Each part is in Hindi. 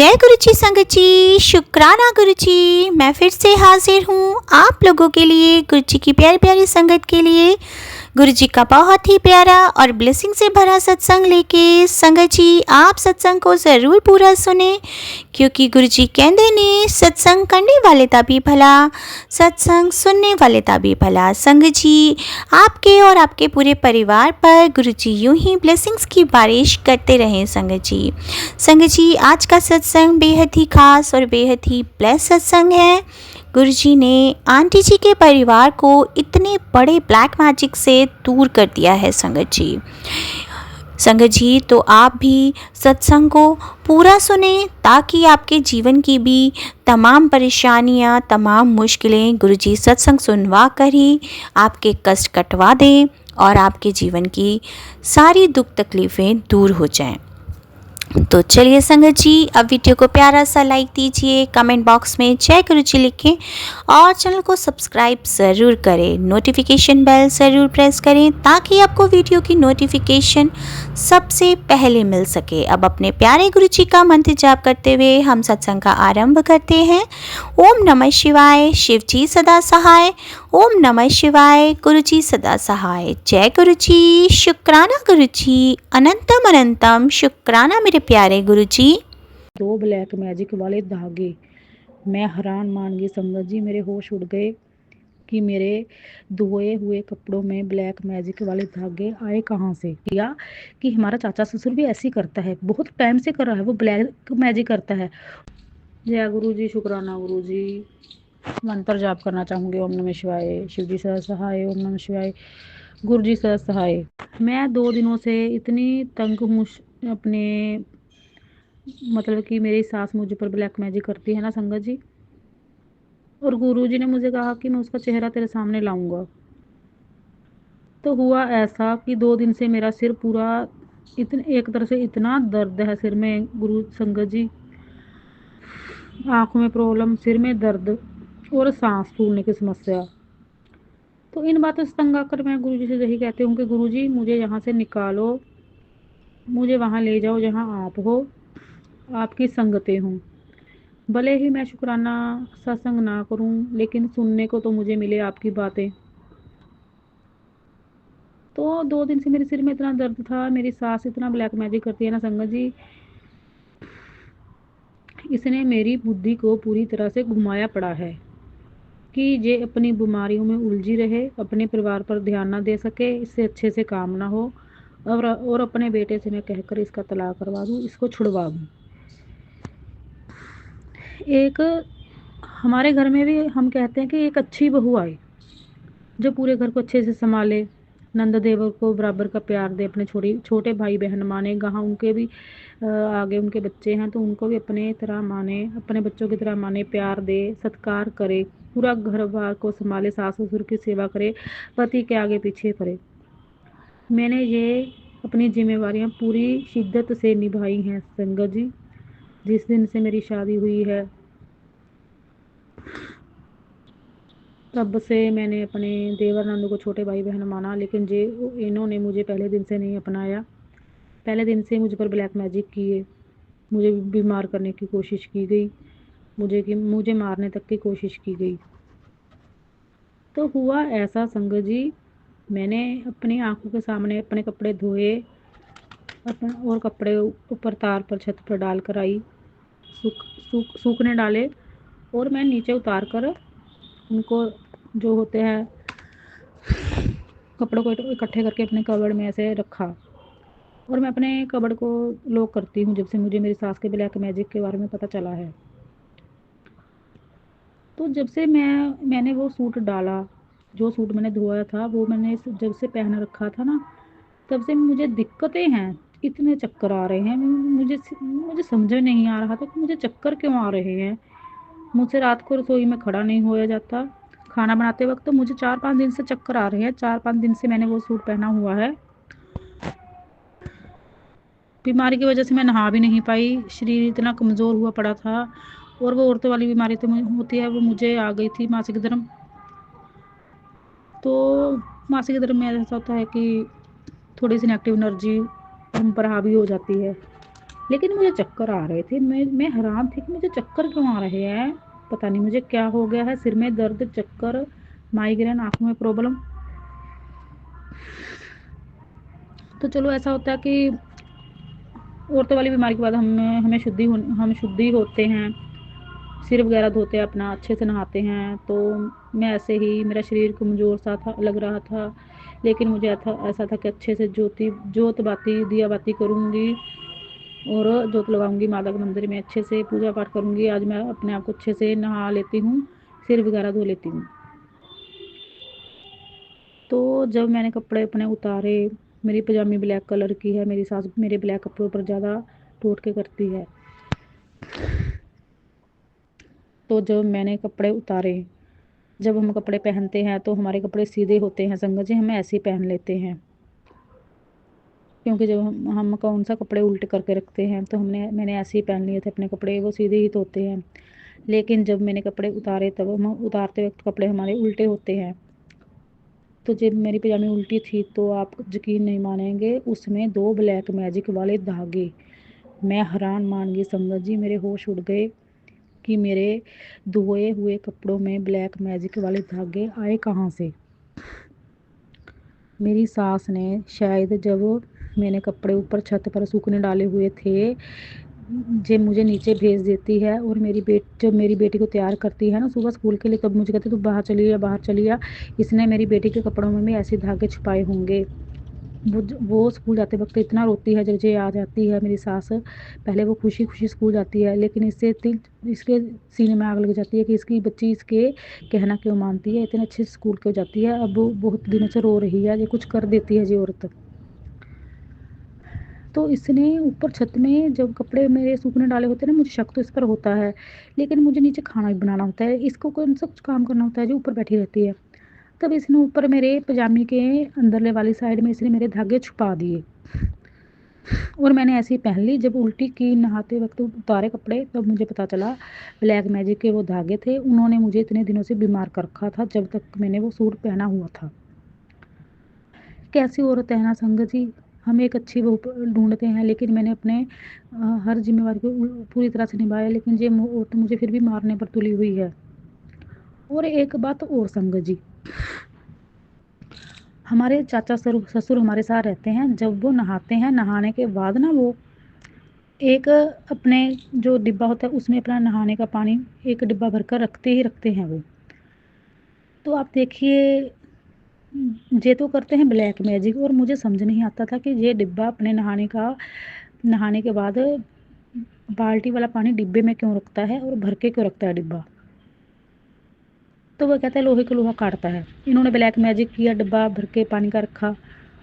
जय गुरु जी संगत जी, शुक्राना गुरु जी। मैं फिर से हाजिर हूँ आप लोगों के लिए, गुरु जी की प्यारी प्यारी संगत के लिए। गुरु जी का बहुत ही प्यारा और ब्लेसिंग से भरा सत्संग लेके संगत जी आप सत्संग को ज़रूर पूरा सुने, क्योंकि गुरु जी कहते ने सत्संग करने वाले ता भी भला, सत्संग सुनने वाले ता भी भला। संगत जी आपके और आपके पूरे परिवार पर गुरु जी यूं ही ब्लेसिंग्स की बारिश करते रहें। संगत जी आज का सत्संग बेहद ही खास और बेहद ही ब्लेस सत्संग है। गुरु जी ने आंटी जी के परिवार को इतने बड़े ब्लैक मैजिक से दूर कर दिया है। संगत जी तो आप भी सत्संग को पूरा सुने, ताकि आपके जीवन की भी तमाम परेशानियां, तमाम मुश्किलें गुरु जी सत्संग सुनवा कर ही आपके कष्ट कटवा दें और आपके जीवन की सारी दुख तकलीफ़ें दूर हो जाएं। तो चलिए संगत जी, अब वीडियो को प्यारा सा लाइक दीजिए, कमेंट बॉक्स में जय गुरु जी लिखें और चैनल को सब्सक्राइब ज़रूर करें, नोटिफिकेशन बेल ज़रूर प्रेस करें, ताकि आपको वीडियो की नोटिफिकेशन सबसे पहले मिल सके। अब अपने प्यारे गुरु जी का मंत्र जाप करते हुए हम सत्संग का आरंभ करते हैं। ओम नमः शिवाय, शिव जी सदा सहाय। ओम नमः शिवाय, गुरु जी सदा सहाय। जय गुरु जी, शुक्राना गुरु जी, अनंतम अनंतम शुक्राना मेरे प्यारे गुरु जी। 2 ब्लैक मैजिक वाले धागे। मैं हैरान मान गई संगत जी, मेरे होश उड़ गए कि मेरे धोए हुए कपड़ों में ब्लैक मैजिक वाले धागे आए कहाँ से। किया कि हमारा चाचा ससुर भी ऐसे ही करता है, बहुत टाइम से कर रहा है, वो ब्लैक मैजिक करता है। जय गुरु जी, शुक्राना गुरु जी। मंत्र जाप करना चाहूँगी। ओम नमः शिवाय, शिव जी सदा सहाय। ओम नमः शिवाय, गुरु जी सदा सहाय। मैं 2 दिनों से इतनी तंग हूँ अपने, मतलब कि मेरी सास मुझ पर ब्लैक मैजिक करती है ना संगत जी, और गुरुजी ने मुझे कहा कि मैं उसका चेहरा तेरे सामने लाऊंगा। तो हुआ ऐसा कि 2 दिन से मेरा सिर पूरा एक तरह से इतना दर्द है सिर में गुरु संगत जी, आंखों में प्रॉब्लम, सिर में दर्द और सांस फूलने की समस्या। तो इन बातों से तंग आकर मैं गुरुजी से यही कहती हूँ कि गुरुजी मुझे यहाँ से निकालो, मुझे वहाँ ले जाओ जहाँ आप हो, आपकी संगतें हों। भले ही मैं शुक्राना सत्संग ना करूं, लेकिन सुनने को तो मुझे मिले आपकी बातें। तो 2 दिन से मेरे सिर में इतना दर्द था, मेरी सास इतना ब्लैक मैजिक करती है ना संगत जी, इसने मेरी बुद्धि को पूरी तरह से घुमाया पड़ा है कि ये अपनी बीमारियों में उलझी रहे, अपने परिवार पर ध्यान ना दे सके, इससे अच्छे से काम ना हो, और अपने बेटे से मैं कहकर इसका तलाक करवा दूं, इसको छुड़वा दूं। एक हमारे घर में भी हम कहते हैं कि एक अच्छी बहू आए जो पूरे घर को अच्छे से संभाले, नंद देवर को बराबर का प्यार दे, अपने छोटे भाई बहन माने, कहाँ उनके भी आगे उनके बच्चे हैं तो उनको भी अपने तरह माने, अपने बच्चों की तरह माने, प्यार दे, सत्कार करे, पूरा घर बार को संभाले, सास ससुर की सेवा करे, पति के आगे पीछे करे। मैंने ये अपनी जिम्मेवारियां पूरी शिद्दत से निभाई हैं संगत जी। जिस दिन से मेरी शादी हुई है तब से मैंने अपने देवर नंद को छोटे भाई बहन माना, लेकिन इन्होंने मुझे पहले दिन से नहीं अपनाया। पहले दिन से मुझ पर ब्लैक मैजिक किए, मुझे बीमार करने की कोशिश की गई, मुझे मारने तक की कोशिश की गई। तो हुआ ऐसा संगत जी, मैंने अपनी आंखों के सामने अपने कपड़े धोए और कपड़े ऊपर तार पर छत पर डाल कर आई, सूखने डाले, और मैं नीचे उतार कर उनको जो होते हैं कपड़ों को इकट्ठे करके अपने कबर्ड में ऐसे रखा। और मैं अपने कबर्ड को लॉक करती हूँ जब से मुझे मेरी सास के ब्लैक मैजिक के बारे में पता चला है। तो जब से मैंने वो सूट डाला, जो सूट मैंने धोया था वो मैंने जब से पहन रखा था ना, तब से मुझे दिक्कतें हैं, इतने चक्कर आ रहे हैं, मुझे समझ में नहीं आ रहा था कि मुझे चक्कर क्यों आ रहे हैं। मुझसे रात को रसोई में खड़ा नहीं होया जाता, खाना बनाते वक्त तो मुझे 4-5 दिन से चक्कर आ रहे हैं। 4-5 दिन से मैंने वो सूट पहना हुआ है। बीमारी की वजह से मैं नहा भी नहीं पाई, शरीर इतना कमज़ोर हुआ पड़ा था, और वो औरतों वाली बीमारी तो होती है, वो मुझे आ गई थी, मासिक धर्म। तो मासिक धर्म में ऐसा होता है कि थोड़ी सी नेगेटिव एनर्जी हम पर हावी हो जाती है। लेकिन मुझे चक्कर आ रहे थे। मैं हैरान थी कि मुझे चक्कर क्यों आ रहे हैं, पता नहीं मुझे क्या हो गया है, सिर में दर्द, चक्कर, माइग्रेन, आँखों में प्रॉब्लम। तो चलो ऐसा होता है कि औरतों वाली बीमारी के बाद हम शुद्धि होते हैं, सिर वगैरह धोते हैं अपना, अच्छे से नहाते हैं। तो मैं ऐसे ही, मेरा शरीर कमज़ोर सा था, लग रहा था, लेकिन मुझे ऐसा था कि अच्छे से जोत बाती दिया बाती करूँगी और जोत लगाऊंगी माता के मंदिर में, अच्छे से पूजा पाठ करूँगी। आज मैं अपने आप को अच्छे से नहा लेती हूँ, सिर वगैरह धो लेती हूँ। तो जब मैंने कपड़े अपने उतारे, मेरी पजामी ब्लैक कलर की है, मेरी सास मेरे ब्लैक कपड़ों पर ज़्यादा टोट के करती है। तो जब मैंने कपड़े उतारे, जब हम कपड़े पहनते हैं तो हमारे कपड़े सीधे होते हैं संगत जी, हम ऐसे ही पहन लेते हैं। क्योंकि जब हम कौन सा कपड़े उल्टे करके रखते हैं, तो मैंने ऐसे ही पहन लिए थे अपने कपड़े, वो सीधे ही धोते हैं। लेकिन जब मैंने कपड़े उतारे, तब हम उतारते वक्त कपड़े हमारे उल्टे होते हैं। तो जब मेरी पजामी उल्टी थी तो आप यकीन नहीं मानेंगे, उसमें 2 ब्लैक मैजिक वाले धागे। मैं हैरान मान गई संगत जी, मेरे होश उड़ गए कि मेरे धोए हुए कपड़ों में ब्लैक मैजिक वाले धागे आए कहाँ से। मेरी सास ने शायद, जब मैंने कपड़े ऊपर छत पर सूखने डाले हुए थे, जे मुझे नीचे भेज देती है और जब मेरी बेटी को तैयार करती है ना सुबह स्कूल के लिए, तब मुझे कहती तू बाहर चली जा, बाहर चली जा, इसने मेरी बेटी के कपड़ों में भी ऐसे धागे छुपाए होंगे। वो स्कूल जाते वक्त इतना रोती है, जब ये आ जाती है मेरी सास, पहले वो खुशी खुशी स्कूल जाती है, लेकिन इसके सीने में आग लग जाती है कि इसकी बच्ची इसके कहना क्यों मानती है, इतने अच्छे स्कूल क्यों जाती है, अब वो बहुत दिनों से रो रही है, ये कुछ कर देती है ये औरत। तो इसने ऊपर छत में जब कपड़े मेरे सूखने डाले होते हैं ना, मुझे शक तो इस पर होता है, लेकिन मुझे नीचे खाना भी बनाना होता है, इसको कौन सा कुछ काम करना होता है जो ऊपर बैठी रहती है। तब इसने ऊपर मेरे पजामे के अंदरले वाली साइड में इसने मेरे धागे छुपा दिए और मैंने ऐसे ही पहन ली। जब उल्टी की नहाते वक्त उतारे कपड़े, तब मुझे पता चला ब्लैक मैजिक के वो धागे थे, उन्होंने मुझे इतने दिनों से बीमार कर रखा था जब तक मैंने वो सूट पहना हुआ था। कैसी औरत है ना संगत जी, हम एक अच्छी बहू ढूंढते हैं, लेकिन मैंने अपने हर जिम्मेवारी को पूरी तरह से निभाया, लेकिन ये औरत मुझे फिर भी मारने पर तुली हुई है। और एक बात और संगत जी, हमारे चाचा ससुर हमारे साथ रहते हैं, जब वो नहाते हैं, नहाने के बाद ना वो एक अपने जो डिब्बा होता है उसमें अपना नहाने का पानी एक डिब्बा भरकर रखते ही रखते हैं वो। तो आप देखिए, ये तो करते हैं ब्लैक मैजिक, और मुझे समझ नहीं आता था कि ये डिब्बा अपने नहाने के बाद बाल्टी वाला पानी डिब्बे में क्यों रखता है और भर के क्यों रखता है डिब्बा। तो वो कहता है लोहे को लोहा काटता है। इन्होंने ब्लैक मैजिक किया, डिब्बा भर के पानी का रखा,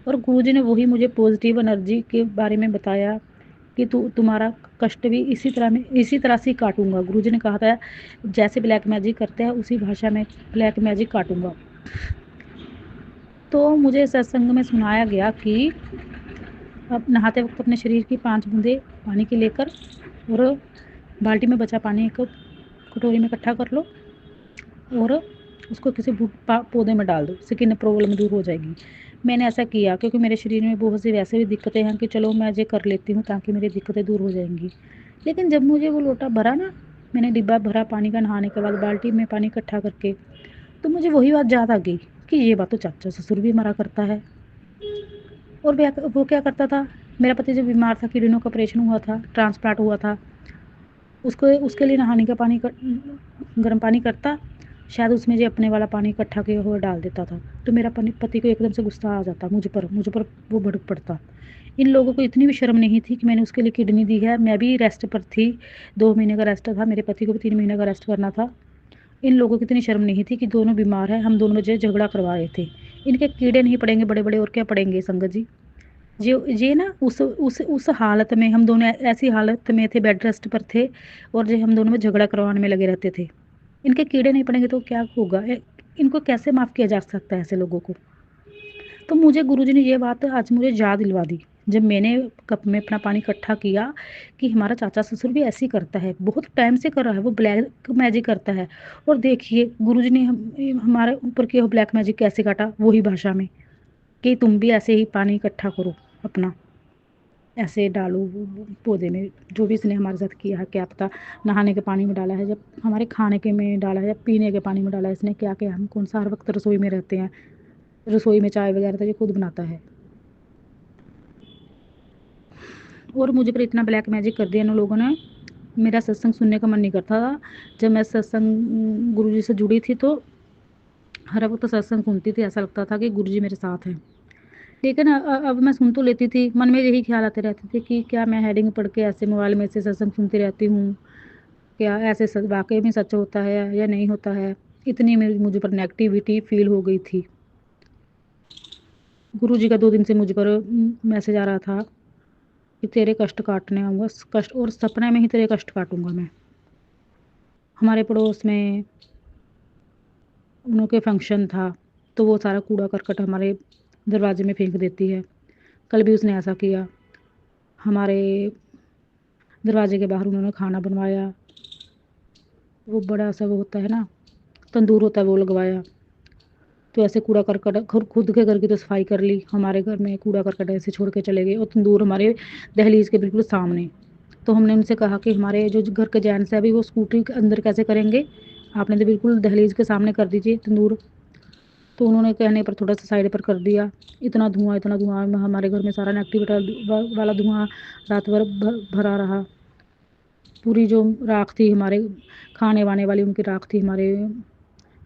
और गुरुजी ने वही मुझे पॉजिटिव एनर्जी के बारे में बताया कि तुम्हारा कष्ट भी इसी तरह से काटूंगा। गुरुजी ने कहा था जैसे ब्लैक मैजिक करते हैं उसी भाषा में ब्लैक मैजिक काटूंगा। तो मुझे सत्संग में सुनाया गया कि अब नहाते वक्त अपने शरीर की 5 बूंदे पानी की लेकर और बाल्टी में बचा पानी एक कटोरी में इकट्ठा कर लो और उसको किसी पौधे में डाल दो, स्किन प्रॉब्लम दूर हो जाएगी। मैंने ऐसा किया क्योंकि मेरे शरीर में बहुत सी वैसे भी दिक्कतें हैं कि चलो मैं ये कर लेती हूँ ताकि मेरी दिक्कतें दूर हो जाएंगी। लेकिन जब मुझे वो लोटा भरा ना, मैंने डिब्बा भरा पानी का नहाने के बाद बाल्टी में पानी इकट्ठा करके, तो मुझे वही बात याद आ गई कि ये बात तो चाचा ससुर भी हमारा करता है। और वो क्या करता था, मेरा पति जब बीमार था, किडनियों का ऑपरेशन हुआ था, ट्रांसप्लांट हुआ था, उसको उसके लिए नहाने का पानी गर्म पानी करता, शायद उसमें जो अपने वाला पानी इकट्ठा किया हुआ डाल देता था। तो मेरा पति को एकदम से गुस्सा आ जाता मुझ पर वो भड़क पड़ता। इन लोगों को इतनी भी शर्म नहीं थी कि मैंने उसके लिए किडनी दी है। मैं भी रेस्ट पर थी, 2 महीने का रेस्ट था, मेरे पति को भी 3 महीने का रेस्ट करना था। इन लोगों की इतनी शर्म नहीं थी कि दोनों बीमार हैं, हम दोनों में जो झगड़ा करवा रहे थे। इनके कीड़े नहीं पड़ेंगे बड़े बड़े, और क्या पड़ेंगे संगत जी। ये ना उस हालत में हम दोनों ऐसी हालत में थे, बेड रेस्ट पर थे, और जो हम दोनों में झगड़ा करवाने में लगे रहते थे। इनके कीड़े नहीं पड़ेंगे तो क्या होगा, इनको कैसे माफ़ किया जा सकता है ऐसे लोगों को। तो मुझे गुरुजी ने ये बात आज मुझे याद दिलवा दी, जब मैंने कप में अपना पानी इकट्ठा किया, कि हमारा चाचा ससुर भी ऐसे ही करता है, बहुत टाइम से कर रहा है, वो ब्लैक मैजिक करता है। और देखिए गुरुजी ने हमारे ऊपर किया ब्लैक मैजिक कैसे काटा, वही भाषा में, कि तुम भी ऐसे ही पानी इकट्ठा करो अपना। ऐसे डालो पौधे में, जो भी इसने हमारे साथ किया है, क्या पता नहाने के पानी में डाला है, जब हमारे खाने के में डाला है, जब पीने के पानी में डाला है, इसने क्या क्या, हम कौन सा हर वक्त रसोई में रहते हैं, रसोई में चाय वगैरह तो ये खुद बनाता है। और मुझे पर इतना ब्लैक मैजिक कर दिया इन लोगों ने, मेरा सत्संग सुनने का मन नहीं करता था। जब मैं सत्संग गुरु जी से जुड़ी थी तो हर वक्त सत्संग सुनती थी, ऐसा लगता था कि गुरु जी मेरे साथ हैं। लेकिन अब मैं सुन तो लेती थी, मन में यही ख्याल आते रहते थे कि क्या मैं हेडिंग पढ़ के ऐसे मोबाइल में से सत्संग सुनती रहती हूँ, क्या ऐसे सच वाकई में सच होता है या नहीं होता है। इतनी मेरी मुझ पर नेगेटिविटी फील हो गई थी। गुरु जी का 2 दिन से मुझ पर मैसेज आ रहा था कि तेरे कष्ट काटने आऊँगा, कष्ट और सपने में ही तेरे कष्ट काटूंगा मैं। हमारे पड़ोस में उनके फंक्शन था तो वो सारा कूड़ा करकट हमारे दरवाजे में फेंक देती है। कल भी उसने ऐसा किया, हमारे दरवाजे के बाहर उन्होंने खाना बनवाया, वो बड़ा सा वो होता है ना, तंदूर होता है, वो लगवाया। तो ऐसे कूड़ा करकट खुद के घर की तो सफाई कर ली, हमारे घर में कूड़ा करकट ऐसे छोड़ के चले गए, और तंदूर हमारे दहलीज के बिल्कुल सामने। तो हमने उनसे कहा कि हमारे जो घर के जेंट्स है अभी वो स्कूटी के अंदर कैसे करेंगे, आपने तो बिल्कुल दहलीज के सामने कर दीजिए तंदूर। तो उन्होंने कहने पर थोड़ा सा साइड पर कर दिया। इतना धुआं हमारे घर में सारा नेगेटिव वाला धुआं रात भर भरा रहा। पूरी जो राख थी हमारे खाने वाने वाली, उनकी राख थी हमारे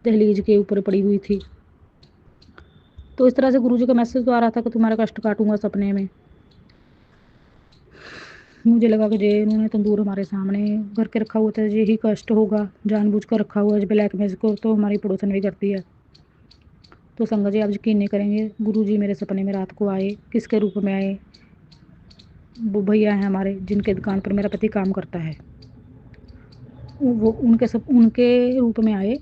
दहलीज के ऊपर पड़ी हुई थी। तो इस तरह से गुरुजी का मैसेज तो आ रहा था कि तुम्हारा कष्ट काटूंगा सपने में। मुझे लगा कि जे इन्होंने तंदूर हमारे सामने घर के रखा हुआ था, यही कष्ट होगा, जानबूझ कर रखा हुआ है ब्लैक मैजिक को, तो हमारी पड़ोसन भी करती है। तो संगत जी आप यकीन नहीं करेंगे, गुरुजी मेरे सपने में रात को आए। किसके रूप में आए? वो भैया हैं हमारे जिनके दुकान पर मेरा पति काम करता है, वो उनके रूप में आए।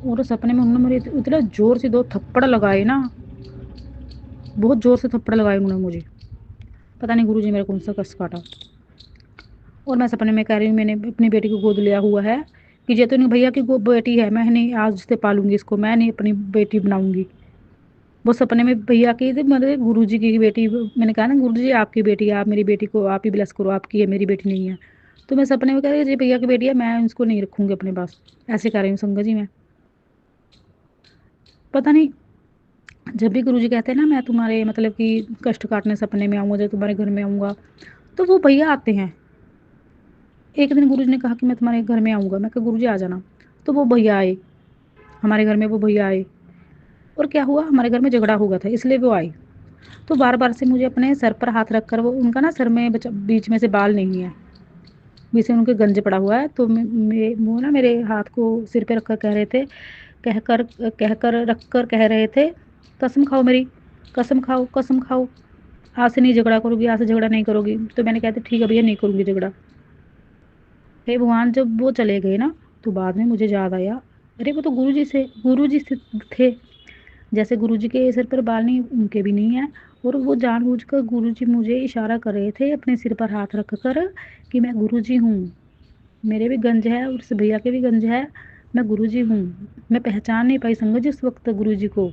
और सपने में उन्होंने मेरे इतना जोर से 2 थप्पड़ लगाए ना, बहुत जोर से थप्पड़ लगाए उन्होंने मुझे। पता नहीं गुरुजी मेरा कौन सा कष्ट काटा। और मैं सपने में कह रही हूँ मैंने अपनी बेटी को गोद लिया हुआ है कि ये तो नहीं भैया की बेटी है, मैं नहीं आज से पालूंगी इसको, मैं नहीं अपनी बेटी बनाऊंगी। वो सपने में भैया की थी, मतलब गुरु जी की बेटी। मैंने कहा ना गुरु जी आपकी बेटी है, आप मेरी बेटी को आप ही ब्लेस करो, आपकी है, मेरी बेटी नहीं है। तो मैं सपने में कह रही जी भैया की बेटी है, मैं इसको नहीं रखूंगी अपने पास, ऐसे कह रही हूँ संगत जी मैं। पता नहीं, जब भी गुरु जी कहते हैं ना मैं तुम्हारे मतलब कि कष्ट काटने सपने में आऊँगा, जब तुम्हारे घर में आऊँगा, तो वो भैया आते हैं। एक दिन गुरु जी ने कहा कि मैं तुम्हारे घर में आऊँगा, मैं कहा गुरु जी आ जाना। तो वो भैया आए, हमारे घर में वो भैया आए। और क्या हुआ, हमारे घर में झगड़ा हो गया था इसलिए वो आए। तो बार बार से मुझे अपने सर पर हाथ रख कर, वो उनका ना सर में बीच में से बाल नहीं है, बीच में उनके गंज पड़ा हुआ है। तो वो ना मेरे हाथ को सिर पे रखकर कह रहे थे, कहकर रख कर कह रहे थे, कसम खाओ मेरी, कसम खाओ, कसम खाओ, आज से नहीं झगड़ा करोगी, आज से झगड़ा नहीं करोगी। तो मैंने कहा था ठीक है भैया नहीं करूँगी झगड़ा। हे भगवान, जब वो चले गए ना तो बाद में मुझे याद आया, अरे वो तो गुरु जी से थे। जैसे गुरुजी के सिर पर बाल नहीं, उनके भी नहीं है। और वो जानबूझकर गुरुजी मुझे इशारा कर रहे थे अपने सिर पर हाथ रख कर कि मैं गुरुजी हूँ, मेरे भी गंज है और उस भैया के भी गंज है, मैं गुरुजी हूँ। मैं पहचान नहीं पाई संगत जी उस वक्त गुरुजी को।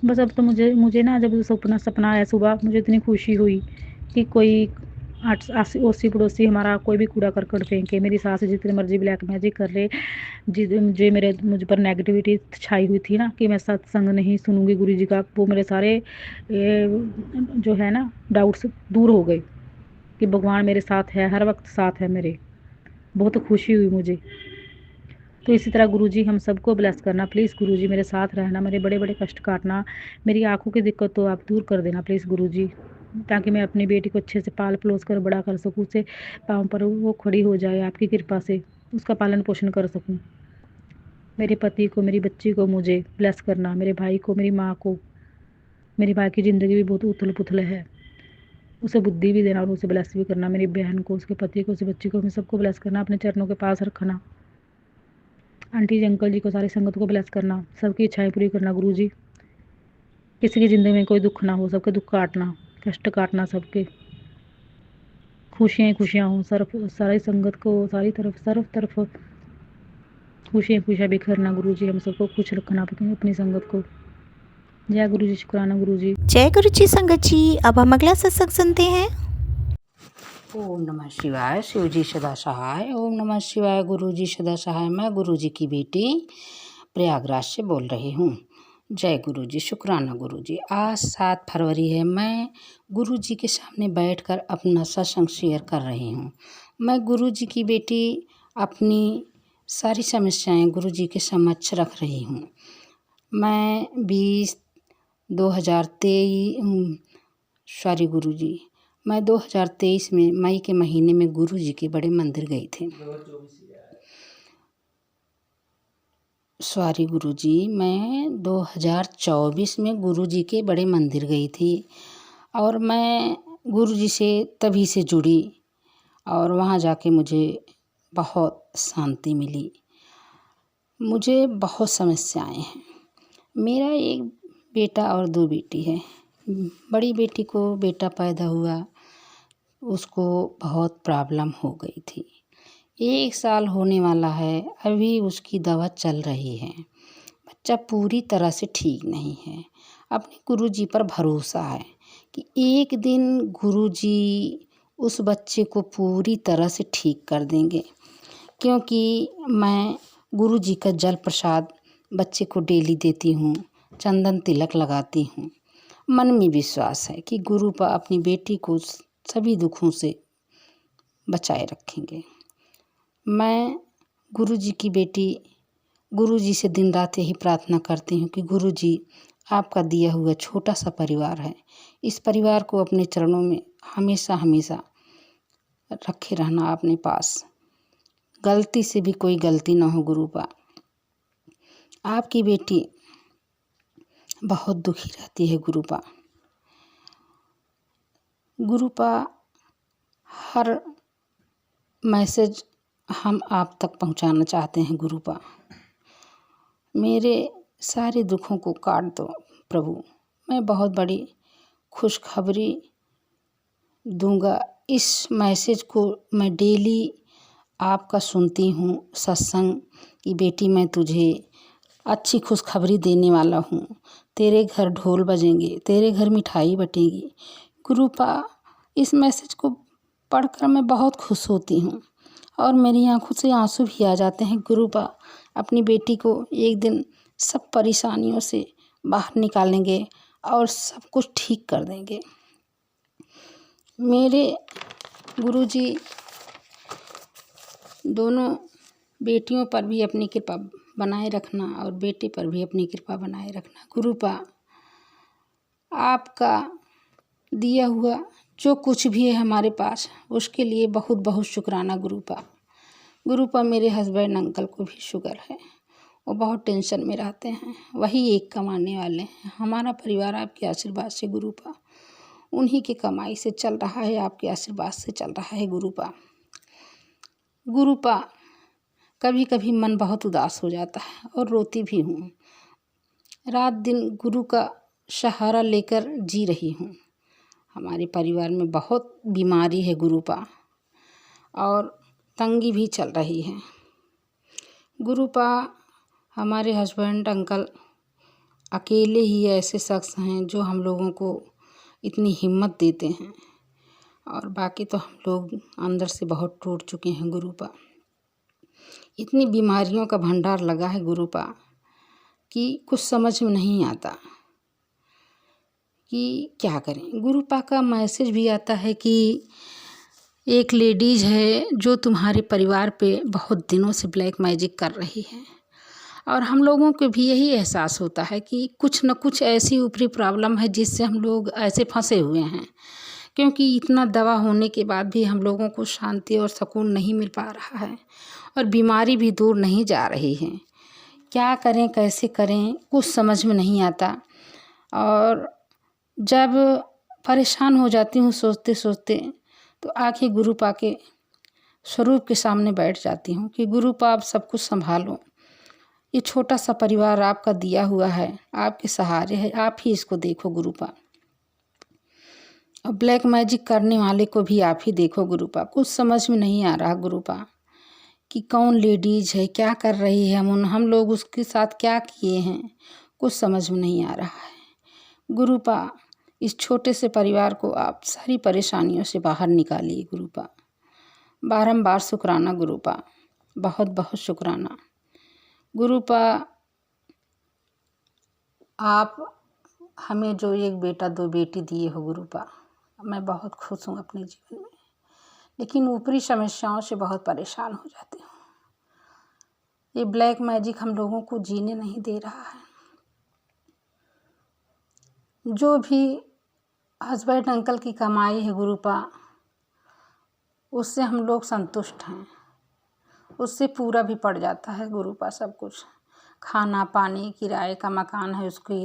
बस अब तो मुझे ना जब सपना सपना आया सुबह, मुझे इतनी खुशी हुई कि कोई आसी पड़ोसी हमारा कोई भी कूड़ा करकट फेंके, मेरी सास जितने मर्जी ब्लैक मैजिक कर ले, जो मेरे मुझ पर नेगेटिविटी छाई हुई थी ना कि मैं सत्संग नहीं सुनूंगी गुरु जी का, वो मेरे सारे जो है ना डाउट्स दूर हो गए कि भगवान मेरे साथ है, हर वक्त साथ है मेरे। बहुत खुशी हुई मुझे। तो इसी तरह गुरुजी हम सबको ब्लेस करना प्लीज़, गुरुजी मेरे साथ रहना, मेरे बड़े बड़े कष्ट काटना, मेरी आंखों की दिक्कत तो आप दूर कर देना प्लीज़ गुरुजी, ताकि मैं अपनी बेटी को अच्छे से पाल पलोस कर बड़ा कर सकूँ, उसे पाँव पर वो खड़ी हो जाए आपकी कृपा से, उसका पालन पोषण कर सकूँ। मेरे पति को, मेरी बच्ची को मुझे ब्लेस करना, मेरे भाई को, मेरी माँ को। मेरे भाई की ज़िंदगी भी बहुत उथल पुथल है, उसे बुद्धि भी देना और उसे ब्लेस भी करना। मेरी बहन को, उसके पति को, उसकी बच्ची को, मैं सबको ब्लेस करना, अपने चरणों के पास रखना। आंटी जी अंकल जी को, सारी संगत को ब्लेस करना, सबकी इच्छाएं पूरी करना गुरु जी। किसी की ज़िंदगी में कोई दुख ना हो, सबके दुख काटना, कष्ट काटना सबके, खुशियाँ खुशियाँ हों सर्फ सारी संगत को, सारी तरफ सर्व तरफ खुशियाँ खुशियाँ बिखरना गुरु जी, हम सबको खुश रखना अपनी संगत को। जय गुरु जी, शुक्राना गुरु जी। जय गुरु जी संगत जी। अब हम अगला सत्संग सुनते हैं। ओम नमः शिवाय। शिव जी सदा सहाय। ओम नमः शिवाय। गुरु जी सदा सहाय। मैं गुरु जी की बेटी प्रयागराज से बोल रही हूँ। जय गुरु जी, शुक्राना गुरु जी। आज 7 फरवरी है। मैं गुरु जी के सामने बैठकर अपना सत्संग शेयर कर रही हूँ। मैं गुरु जी की बेटी अपनी सारी समस्याएं गुरु जी के समक्ष रख रही हूँ। मैं 2023 में मई के महीने में गुरु जी के बड़े मंदिर गई थी। गुरु जी, मैं 2024 में गुरु जी के बड़े मंदिर गई थी और मैं गुरु जी से तभी से जुड़ी और वहाँ जाके मुझे बहुत शांति मिली। मुझे बहुत समस्याएं हैं। मेरा एक बेटा और 2 बेटी है। बड़ी बेटी को बेटा पैदा हुआ, उसको बहुत प्रॉब्लम हो गई थी। 1 साल होने वाला है, अभी उसकी दवा चल रही है। बच्चा पूरी तरह से ठीक नहीं है। अपने गुरु जी पर भरोसा है कि एक दिन गुरु जी उस बच्चे को पूरी तरह से ठीक कर देंगे, क्योंकि मैं गुरु जी का जल प्रसाद बच्चे को डेली देती हूँ, चंदन तिलक लगाती हूँ। मन में विश्वास है कि गुरु पर अपनी बेटी को सभी दुखों से बचाए रखेंगे। मैं गुरु जी की बेटी गुरु जी से दिन रात यही प्रार्थना करती हूँ कि गुरु जी, आपका दिया हुआ छोटा सा परिवार है, इस परिवार को अपने चरणों में हमेशा हमेशा रखे रहना अपने पास। गलती से भी कोई गलती ना हो गुरु पा। आपकी बेटी बहुत दुखी रहती है गुरु पा। गुरु पा हर मैसेज हम आप तक पहुंचाना चाहते हैं। गुरु पा, मेरे सारे दुखों को काट दो प्रभु। मैं बहुत बड़ी खुशखबरी दूंगा। इस मैसेज को मैं डेली आपका सुनती हूँ सत्संग कि बेटी, मैं तुझे अच्छी खुशखबरी देने वाला हूँ। तेरे घर ढोल बजेंगे, तेरे घर मिठाई बटेगी। गुरु पा, इस मैसेज को पढ़कर मैं बहुत खुश होती हूँ और मेरी आंखों से आंसू भी आ जाते हैं। गुरु पा, अपनी बेटी को एक दिन सब परेशानियों से बाहर निकालेंगे और सब कुछ ठीक कर देंगे। मेरे गुरु जी दोनों बेटियों पर भी अपनी कृपा बनाए रखना और बेटे पर भी अपनी कृपा बनाए रखना। गुरु पा, आपका दिया हुआ जो कुछ भी है हमारे पास, उसके लिए बहुत बहुत शुक्राना गुरु पा। गुरु पा, मेरे हस्बैंड अंकल को भी शुगर है, वो बहुत टेंशन में रहते हैं। वही एक कमाने वाले हैं। हमारा परिवार आपके आशीर्वाद से गुरु पा, उन्हीं की कमाई से चल रहा है, आपके आशीर्वाद से चल रहा है गुरु पा। गुरु पा, कभी कभी मन बहुत उदास हो जाता है और रोती भी हूँ। रात दिन गुरु का सहारा लेकर जी रही हूँ। हमारे परिवार में बहुत बीमारी है गुरु पा और तंगी भी चल रही है। गुरु पा, हमारे हस्बैंड अंकल अकेले ही ऐसे शख्स हैं जो हम लोगों को इतनी हिम्मत देते हैं और बाकी तो हम लोग अंदर से बहुत टूट चुके हैं गुरु पा। इतनी बीमारियों का भंडार लगा है गुरु पा कि कुछ समझ में नहीं आता कि क्या करें। गुरु पा का मैसेज भी आता है कि एक लेडीज है जो तुम्हारे परिवार पे बहुत दिनों से ब्लैक मैजिक कर रही है और हम लोगों को भी यही एहसास होता है कि कुछ न कुछ ऐसी ऊपरी प्रॉब्लम है जिससे हम लोग ऐसे फंसे हुए हैं, क्योंकि इतना दवा होने के बाद भी हम लोगों को शांति और सुकून नहीं मिल पा रहा है और बीमारी भी दूर नहीं जा रही है। क्या करें, कैसे करें, कुछ समझ में नहीं आता। और जब परेशान हो जाती हूँ सोचते सोचते, तो आके गुरु पा के स्वरूप के सामने बैठ जाती हूँ कि गुरु पा, आप सब कुछ संभालो। ये छोटा सा परिवार आपका दिया हुआ है, आपके सहारे है, आप ही इसको देखो गुरु पा। और ब्लैक मैजिक करने वाले को भी आप ही देखो गुरु पा। कुछ समझ में नहीं आ रहा गुरु पा कि कौन लेडीज है, क्या कर रही है, हम लोग उसके साथ क्या किए हैं, कुछ समझ में नहीं आ रहा है। गुरुपा इस छोटे से परिवार को आप सारी परेशानियों से बाहर निकालिए गुरुपा। बारंबार शुक्राना गुरुपा, बहुत बहुत शुक्राना गुरुपा। आप हमें जो एक बेटा दो बेटी दिए हो गुरुपा, मैं बहुत खुश हूँ अपने जीवन में, लेकिन ऊपरी समस्याओं से बहुत परेशान हो जाती हूँ। ये ब्लैक मैजिक हम लोगों को जीने नहीं दे रहा है। जो भी हस्बैंड अंकल की कमाई है गुरुपा, उससे हम लोग संतुष्ट हैं, उससे पूरा भी पड़ जाता है गुरुपा सब कुछ। खाना पानी, किराए का मकान है उसकी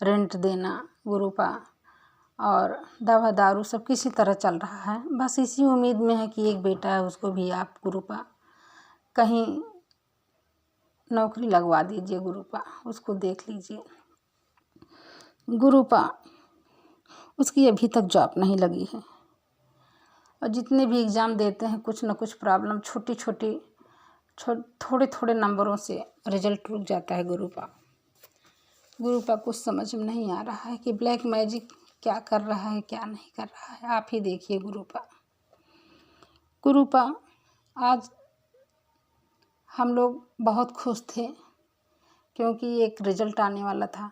रेंट देना गुरुपा, और दवा दारू सब किसी तरह चल रहा है। बस इसी उम्मीद में है कि एक बेटा है, उसको भी आप गुरुपा कहीं नौकरी लगवा दीजिए गुरुपा, उसको देख लीजिए गुरुपा। उसकी अभी तक जॉब नहीं लगी है, और जितने भी एग्ज़ाम देते हैं कुछ न कुछ प्रॉब्लम, छोटी छोटी थोड़े थोड़े नंबरों से रिजल्ट रुक जाता है गुरुपा। गुरुपा कुछ समझ में नहीं आ रहा है कि ब्लैक मैजिक क्या कर रहा है क्या नहीं कर रहा है, आप ही देखिए गुरुपा। गुरुपा आज हम लोग बहुत खुश थे, क्योंकि एक रिजल्ट आने वाला था,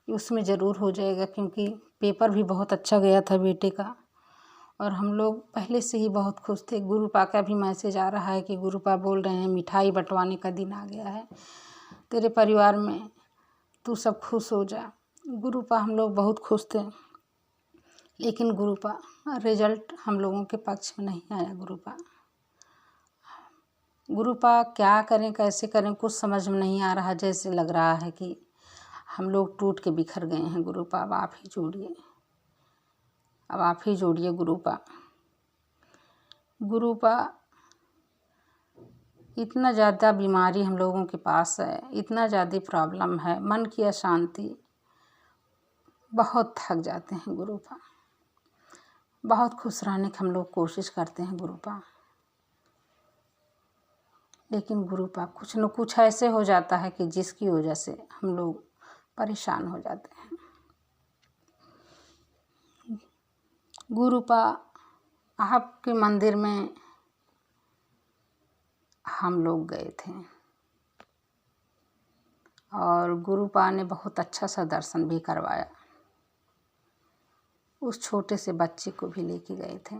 उसमें ज़रूर हो जाएगा, क्योंकि पेपर भी बहुत अच्छा गया था बेटे का, और हम लोग पहले से ही बहुत खुश थे। गुरुपा का भी मैसेज आ रहा है कि गुरुपा बोल रहे हैं मिठाई बंटवाने का दिन आ गया है तेरे परिवार में, तू सब खुश हो जा। गुरुपा हम लोग बहुत खुश थे, लेकिन गुरुपा रिजल्ट हम लोगों के पक्ष में नहीं आया गुरुपा। गुरुपा क्या करें कैसे करें कुछ समझ में नहीं आ रहा, जैसे लग रहा है कि हम लोग टूट के बिखर गए हैं गुरुपा। अब आप ही जोड़िए, अब आप ही जोड़िए गुरुपा। गुरुपा इतना ज़्यादा बीमारी हम लोगों के पास है, इतना ज़्यादा प्रॉब्लम है, मन की अशांति, बहुत थक जाते हैं गुरुपा। बहुत खुश रहने की हम लोग कोशिश करते हैं गुरुपा, लेकिन गुरुपा कुछ न कुछ ऐसे हो जाता है कि जिसकी वजह से हम लोग परेशान हो जाते हैं गुरुपा। आपके मंदिर में हम लोग गए थे, और गुरुपा ने बहुत अच्छा सा दर्शन भी करवाया। उस छोटे से बच्चे को भी लेके गए थे।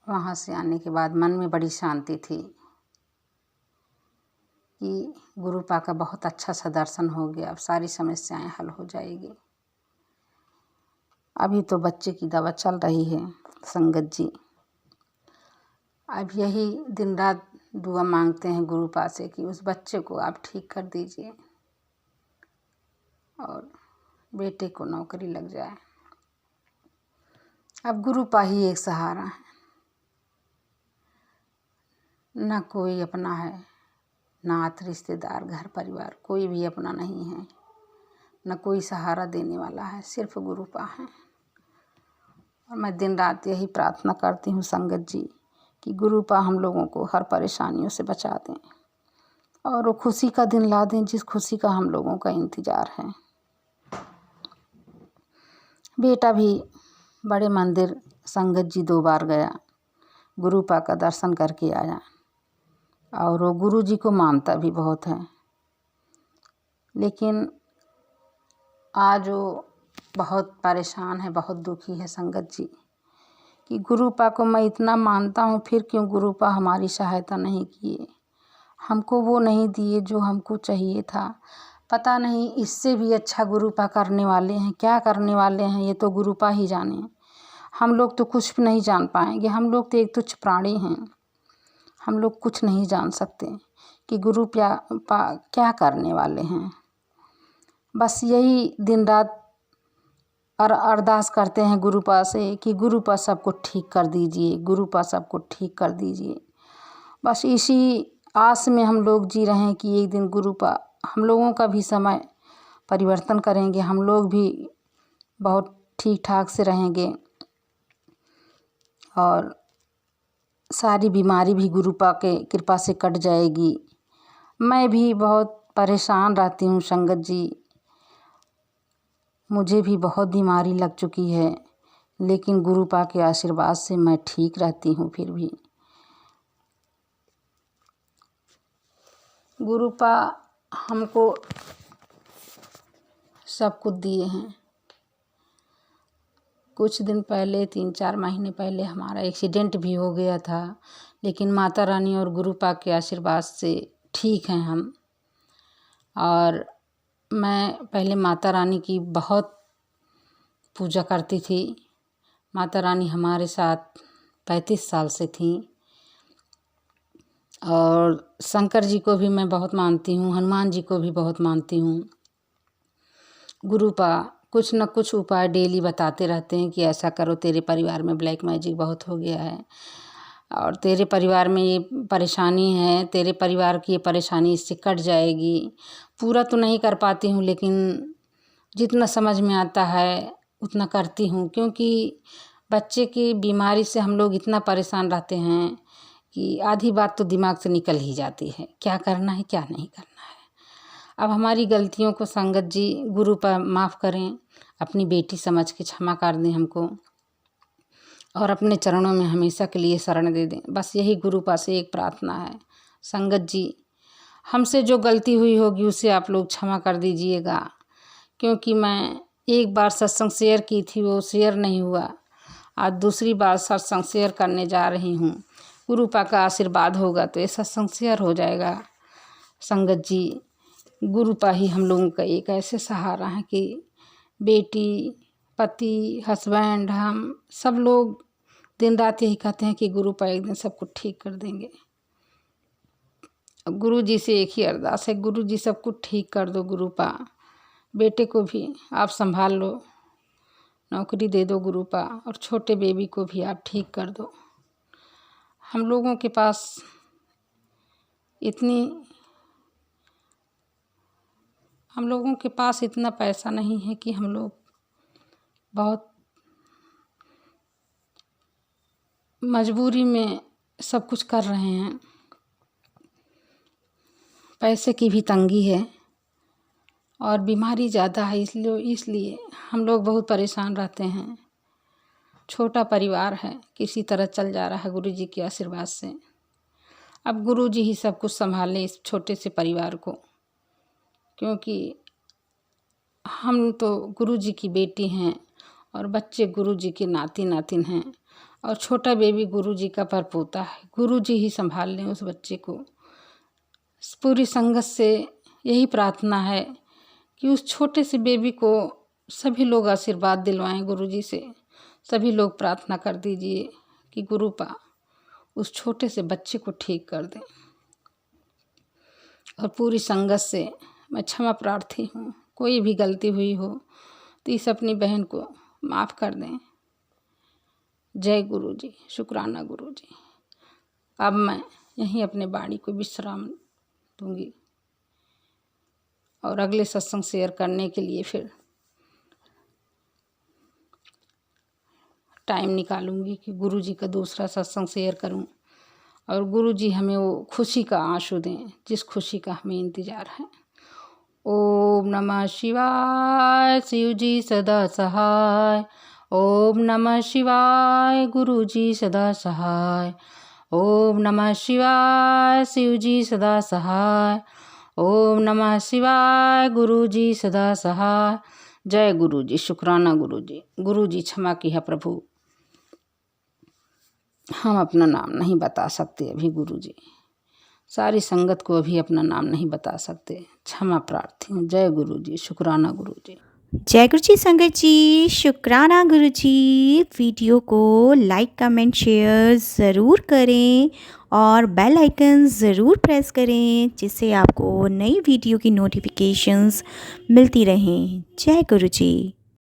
वहाँ से आने के बाद मन में बड़ी शांति थी कि गुरुपा का बहुत अच्छा सा दर्शन हो गया, अब सारी समस्याएं हल हो जाएगी। अभी तो बच्चे की दवा चल रही है संगत जी। अब यही दिन रात दुआ मांगते हैं गुरुपा से कि उस बच्चे को आप ठीक कर दीजिए और बेटे को नौकरी लग जाए। अब गुरुपा ही एक सहारा है, न कोई अपना है, नात रिश्तेदार घर परिवार कोई भी अपना नहीं है, न कोई सहारा देने वाला है, सिर्फ गुरुपा है। और मैं दिन रात यही प्रार्थना करती हूँ संगत जी कि गुरुपा हम लोगों को हर परेशानियों से बचा दें, और वो खुशी का दिन ला दें जिस खुशी का हम लोगों का इंतज़ार है। बेटा भी बड़े मंदिर संगत जी 2 बार गया, गुरुपा का दर्शन करके आया, और वो गुरु जी को मानता भी बहुत है, लेकिन आज वो बहुत परेशान है, बहुत दुखी है संगत जी कि गुरुपा को मैं इतना मानता हूँ, फिर क्यों गुरुपा हमारी सहायता नहीं किए, हमको वो नहीं दिए जो हमको चाहिए था। पता नहीं इससे भी अच्छा गुरुपा करने वाले हैं, क्या करने वाले हैं ये तो गुरुपा ही जाने। हम लोग तो कुछ भी नहीं जान पाएंगे, हम लोग तो एक तुच्छ प्राणी हैं, हम लोग कुछ नहीं जान सकते कि गुरुपा क्या करने वाले हैं। बस यही दिन रात अरदास करते हैं गुरुपा से कि गुरुपा सबको ठीक कर दीजिए, गुरुपा सबको ठीक कर दीजिए। बस इसी आस में हम लोग जी रहे हैं कि एक दिन गुरुपा हम लोगों का भी समय परिवर्तन करेंगे, हम लोग भी बहुत ठीक ठाक से रहेंगे, और सारी बीमारी भी गुरुपा के कृपा से कट जाएगी। मैं भी बहुत परेशान रहती हूँ संगत जी। मुझे भी बहुत बीमारी लग चुकी है, लेकिन गुरुपा के आशीर्वाद से मैं ठीक रहती हूँ। फिर भी गुरुपा हमको सब कुछ दिए हैं। कुछ दिन पहले 3-4 महीने पहले हमारा एक्सीडेंट भी हो गया था, लेकिन माता रानी और गुरुपा के आशीर्वाद से ठीक हैं हम। और मैं पहले माता रानी की बहुत पूजा करती थी। माता रानी हमारे साथ 35 साल से थी। और शंकर जी को भी मैं बहुत मानती हूँ, हनुमान जी को भी बहुत मानती हूँ। गुरुपा कुछ न कुछ उपाय डेली बताते रहते हैं कि ऐसा करो, तेरे परिवार में ब्लैक मैजिक बहुत हो गया है, और तेरे परिवार में ये परेशानी है, तेरे परिवार की ये परेशानी इससे कट जाएगी। पूरा तो नहीं कर पाती हूँ, लेकिन जितना समझ में आता है उतना करती हूँ, क्योंकि बच्चे की बीमारी से हम लोग इतना परेशान रहते हैं कि आधी बात तो दिमाग से निकल ही जाती है, क्या करना है क्या नहीं करना है। अब हमारी गलतियों को संगत जी गुरुपा माफ़ करें, अपनी बेटी समझ के क्षमा कर दें हमको, और अपने चरणों में हमेशा के लिए शरण दे दें। बस यही गुरुपा से एक प्रार्थना है। संगत जी, हमसे जो गलती हुई होगी उसे आप लोग क्षमा कर दीजिएगा, क्योंकि मैं एक बार सत्संग शेयर की थी, वो शेयर नहीं हुआ। आज दूसरी बार सत्संग शेयर करने जा रही हूँ। गुरुपा का आशीर्वाद होगा तो ये सत्संग शेयर हो जाएगा। संगत जी, गुरुपा ही हम लोगों का एक ऐसे सहारा है कि बेटी, पति, हस्बैंड, हम सब लोग दिन रात यही कहते हैं कि गुरुपा एक दिन सब कुछ ठीक कर देंगे। गुरु जी से एक ही अरदास है, गुरु जी सब कुछ ठीक कर दो गुरुपा। बेटे को भी आप संभाल लो, नौकरी दे दो गुरुपा, और छोटे बेबी को भी आप ठीक कर दो। हम लोगों के पास इतना पैसा नहीं है कि हम लोग बहुत मजबूरी में सब कुछ कर रहे हैं। पैसे की भी तंगी है और बीमारी ज़्यादा है, इसलिए हम लोग बहुत परेशान रहते हैं। छोटा परिवार है, किसी तरह चल जा रहा है गुरु जी के आशीर्वाद से। अब गुरु जी ही सब कुछ संभालें इस छोटे से परिवार को, क्योंकि हम तो गुरु जी की बेटी हैं और बच्चे गुरु जी के नाती नातिन हैं, और छोटा बेबी गुरु जी का परपोता है। गुरु जी ही संभाल लें उस बच्चे को। पूरी संगत से यही प्रार्थना है कि उस छोटे से बेबी को सभी लोग आशीर्वाद दिलवाएं गुरु जी से। सभी लोग प्रार्थना कर दीजिए कि गुरुपा उस छोटे से बच्चे को ठीक कर दें। और पूरी संगत से मैं क्षमा प्रार्थी हूँ, कोई भी गलती हुई हो तो इस अपनी बहन को माफ़ कर दें। जय गुरु जी, शुक्राना गुरु जी। अब मैं यहीं अपने वाणी को विश्राम दूंगी और अगले सत्संग शेयर करने के लिए फिर टाइम निकालूंगी कि गुरु जी का दूसरा सत्संग शेयर करूं, और गुरु जी हमें वो खुशी का आंसू दें जिस खुशी का हमें इंतज़ार है। ओम नमः शिवाय, शिव जी सदा सहाय। ओम नमः शिवाय, गुरु जी सदा सहाय। ओम नमः शिवाय, शिव जी सदा सहाय। ओम नमः शिवाय, गुरु जी सदा सहाय। जय गुरु जी, शुक्राना गुरु जी। गुरु जी क्षमा की है प्रभु, हम अपना नाम नहीं बता सकते अभी गुरु जी, सारी संगत को अभी अपना नाम नहीं बता सकते, क्षमा प्रार्थी हूँ। जय गुरु जी, शुक्राना गुरु जी। जय गुरु जी संगत जी, शुक्राना गुरु जी। वीडियो को लाइक कमेंट शेयर ज़रूर करें और बेल आइकन ज़रूर प्रेस करें, जिससे आपको नई वीडियो की नोटिफिकेशंस मिलती रहें। जय गुरु जी।